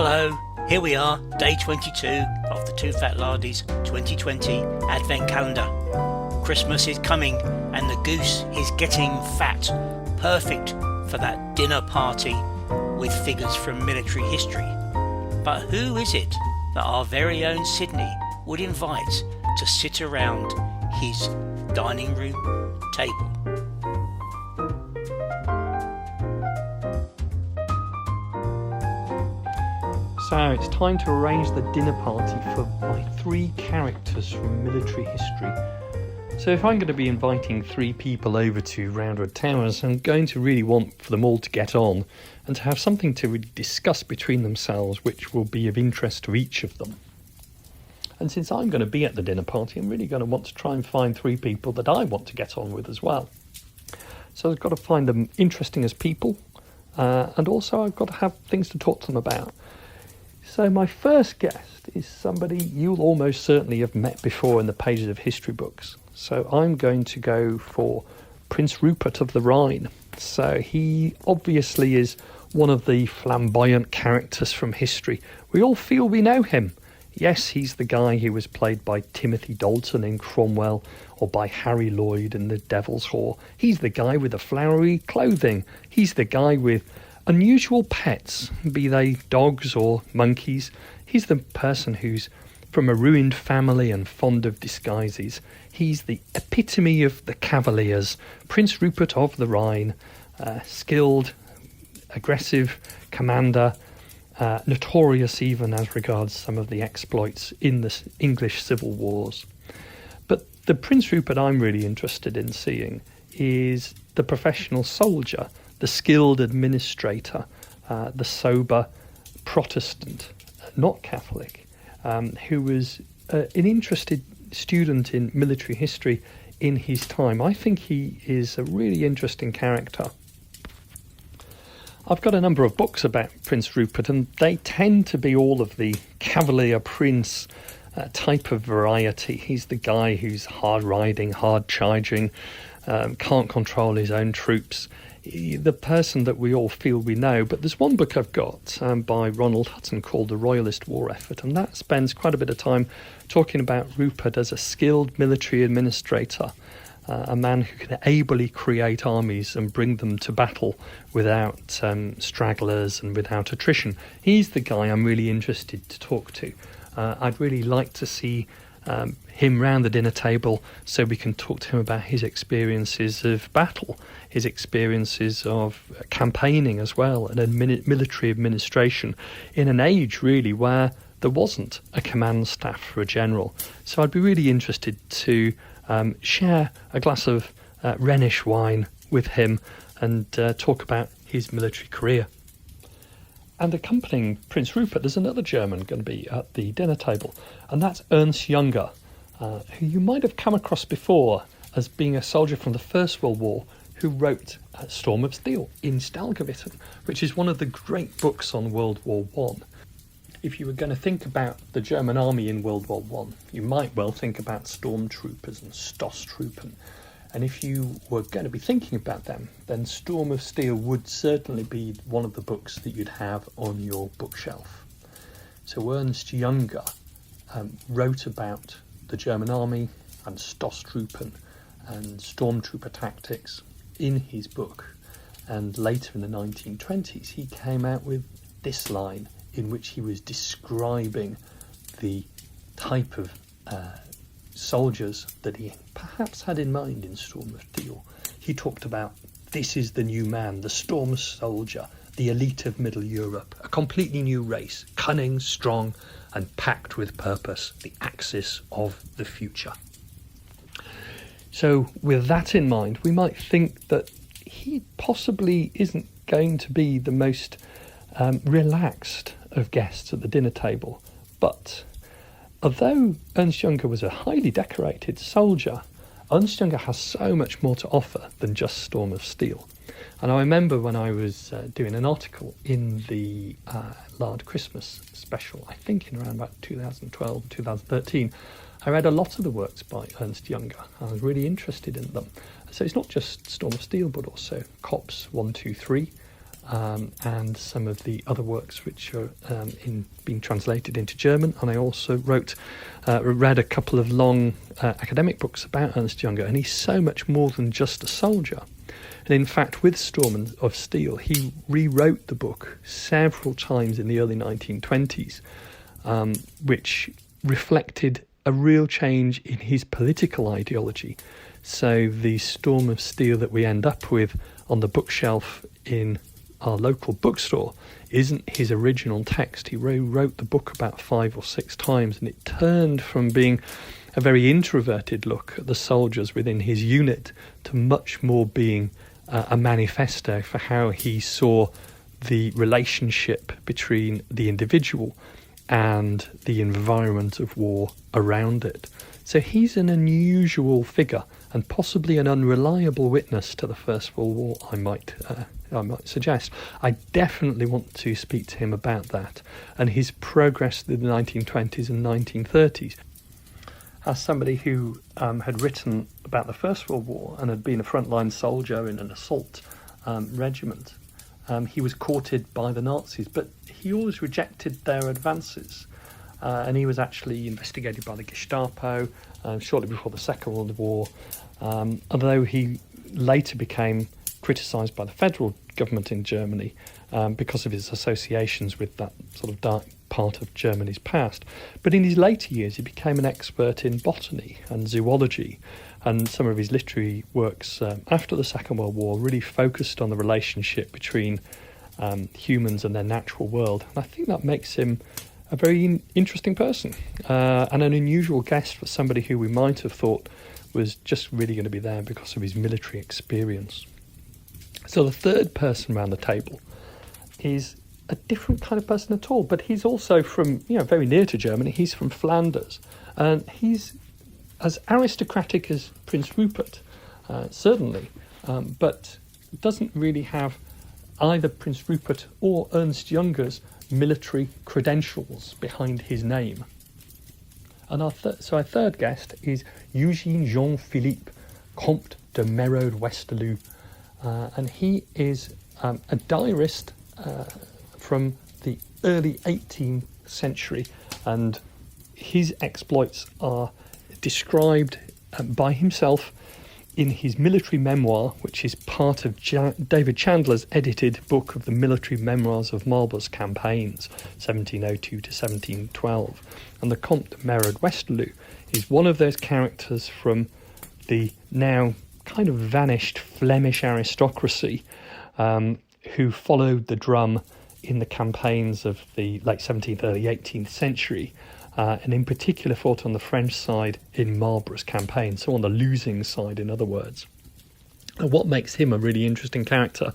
Hello, here we are, day 22 of the TooFatLardies 2020 Advent Calendar. Christmas is coming and the goose is getting fat, perfect for that dinner party with figures from military history. But who is it that our very own Sidney would invite to sit around his dining room table? So it's time to arrange the dinner party for my three characters from military history. So if I'm going to be inviting three people over to Roundwood Towers, I'm going to really want for them all to get on and to have something to really discuss between themselves which will be of interest to each of them. And since I'm going to be at the dinner party, I'm really going to want to try and find three people that I want to get on with as well. So I've got to find them interesting as people, and also I've got to have things to talk to them about. So my first guest is somebody you'll almost certainly have met before in the pages of history books. So I'm going to go for Prince Rupert of the Rhine. So he obviously is one of the flamboyant characters from history. We all feel we know him. Yes, he's the guy who was played by Timothy Dalton in Cromwell or by Harry Lloyd in The Devil's Whore. He's the guy with the flowery clothing. He's the guy with unusual pets, be they dogs or monkeys. He's the person who's from a ruined family and fond of disguises. He's the epitome of the cavaliers, Prince Rupert of the Rhine, skilled, aggressive commander, notorious even as regards some of the exploits in the English civil wars. But the Prince Rupert I'm really interested in seeing is the professional soldier, the skilled administrator, the sober Protestant, not Catholic, who was an interested student in military history in his time. I think he is a really interesting character. I've got a number of books about Prince Rupert, and they tend to be all of the cavalier prince type of variety. He's the guy who's hard riding, hard charging, can't control his own troops. The person that we all feel we know. But there's one book I've got by Ronald Hutton called The Royalist War Effort, and that spends quite a bit of time talking about Rupert as a skilled military administrator, a man who can ably create armies and bring them to battle without stragglers and without attrition. He's the guy I'm really interested to talk to. I'd really like to see him round the dinner table so we can talk to him about his experiences of battle, his experiences of campaigning as well, and military administration in an age really where there wasn't a command staff for a general. So I'd be really interested to share a glass of Rhenish wine with him and talk about his military career. And accompanying Prince Rupert, there's another German going to be at the dinner table, and that's Ernst Junger, who you might have come across before as being a soldier from the First World War who wrote Storm of Steel in Stalgevitten, which is one of the great books on World War One. If you were going to think about the German army in World War One, you might well think about stormtroopers and Stosstruppen. And if you were going to be thinking about them, then Storm of Steel would certainly be one of the books that you'd have on your bookshelf. So Ernst Junger wrote about the German army and Stosstruppen and stormtrooper tactics in his book. And later in the 1920s, he came out with this line in which he was describing the type of soldiers that he perhaps had in mind in Storm of Steel. He talked about, this is the new man, the storm soldier, the elite of Middle Europe, a completely new race, cunning, strong, and packed with purpose, the axis of the future. So with that in mind, we might think that he possibly isn't going to be the most relaxed of guests at the dinner table, but although Ernst Junger was a highly decorated soldier, Ernst Junger has so much more to offer than just Storm of Steel. And I remember when I was doing an article in the Lard Christmas special, I think in around about 2012, 2013, I read a lot of the works by Ernst Junger. I was really interested in them. So it's not just Storm of Steel, but also Cops 1, 2, 3, and some of the other works which are being translated into German. And I also read a couple of long academic books about Ernst Junger, and he's so much more than just a soldier. And in fact, with Storm of Steel, he rewrote the book several times in the early 1920s, which reflected a real change in his political ideology. So the Storm of Steel that we end up with on the bookshelf in our local bookstore isn't his original text. He rewrote the book about 5 or 6 times, and it turned from being a very introverted look at the soldiers within his unit to much more being a manifesto for how he saw the relationship between the individual and the environment of war around it. So he's an unusual figure and possibly an unreliable witness to the First World War, I might suggest. I definitely want to speak to him about that and his progress through the 1920s and 1930s. As somebody who had written about the First World War and had been a frontline soldier in an assault regiment, he was courted by the Nazis, but he always rejected their advances. And he was actually investigated by the Gestapo shortly before the Second World War, although he later became criticised by the federal government in Germany because of his associations with that sort of dark part of Germany's past. But in his later years, he became an expert in botany and zoology, and some of his literary works after the Second World War really focused on the relationship between humans and their natural world. And I think that makes him a very interesting person and an unusual guest for somebody who we might have thought was just really going to be there because of his military experience. So the third person around the table is a different kind of person at all, but he's also from, very near to Germany. He's from Flanders, and he's as aristocratic as Prince Rupert, certainly, but doesn't really have either Prince Rupert or Ernst Junger's military credentials behind his name. And our third guest is Eugene Jean-Philippe, Comte de Merode-Westerlo, and he is a diarist from the early 18th century, and his exploits are described by himself in his military memoir, which is part of David Chandler's edited book of the military memoirs of Marlborough's campaigns, 1702 to 1712. And the Comte de Merode-Westerlo is one of those characters from the now kind of vanished Flemish aristocracy who followed the drum in the campaigns of the late 17th, early 18th century, and in particular fought on the French side in Marlborough's campaign, so on the losing side, in other words. And what makes him a really interesting character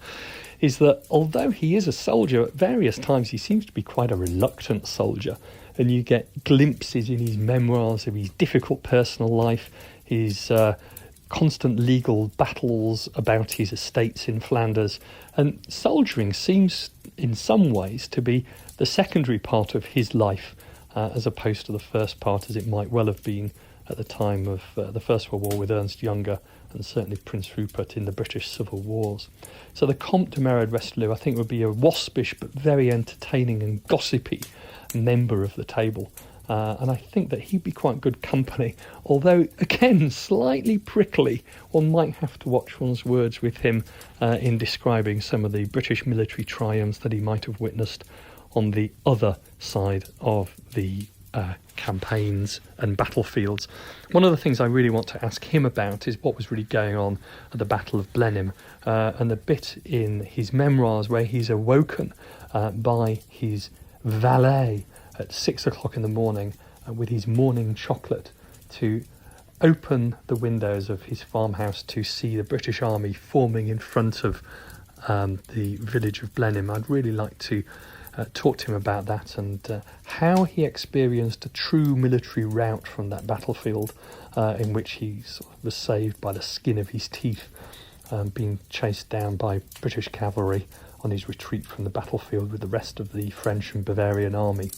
is that although he is a soldier, at various times he seems to be quite a reluctant soldier, and you get glimpses in his memoirs of his difficult personal life, his constant legal battles about his estates in Flanders, and soldiering seems in some ways to be the secondary part of his life, as opposed to the first part, as it might well have been at the time of the First World War with Ernst Junger and certainly Prince Rupert in the British Civil Wars. So the Comte de Merode-Westerlo, I think, would be a waspish but very entertaining and gossipy member of the table. And I think that he'd be quite good company, although, again, slightly prickly. One might have to watch one's words with him in describing some of the British military triumphs that he might have witnessed on the other side of the campaigns and battlefields. One of the things I really want to ask him about is what was really going on at the Battle of Blenheim, and the bit in his memoirs where he's awoken by his valet at 6 o'clock in the morning with his morning chocolate to open the windows of his farmhouse to see the British Army forming in front of the village of Blenheim. I'd really like to talk to him about that and how he experienced a true military rout from that battlefield in which he sort of was saved by the skin of his teeth, being chased down by British cavalry on his retreat from the battlefield with the rest of the French and Bavarian army.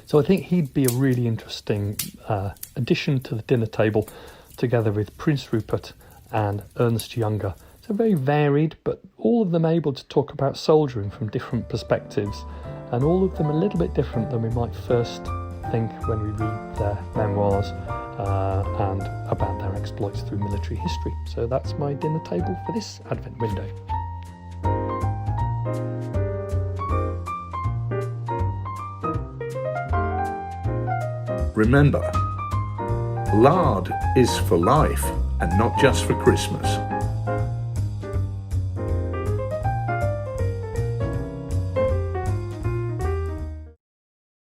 So I think he'd be a really interesting addition to the dinner table, together with Prince Rupert and Ernst Junger, So very varied, but all of them able to talk about soldiering from different perspectives, and all of them a little bit different than we might first think when we read their memoirs and about their exploits through military history. So that's my dinner table for this Advent window. Remember, lard is for life and not just for Christmas.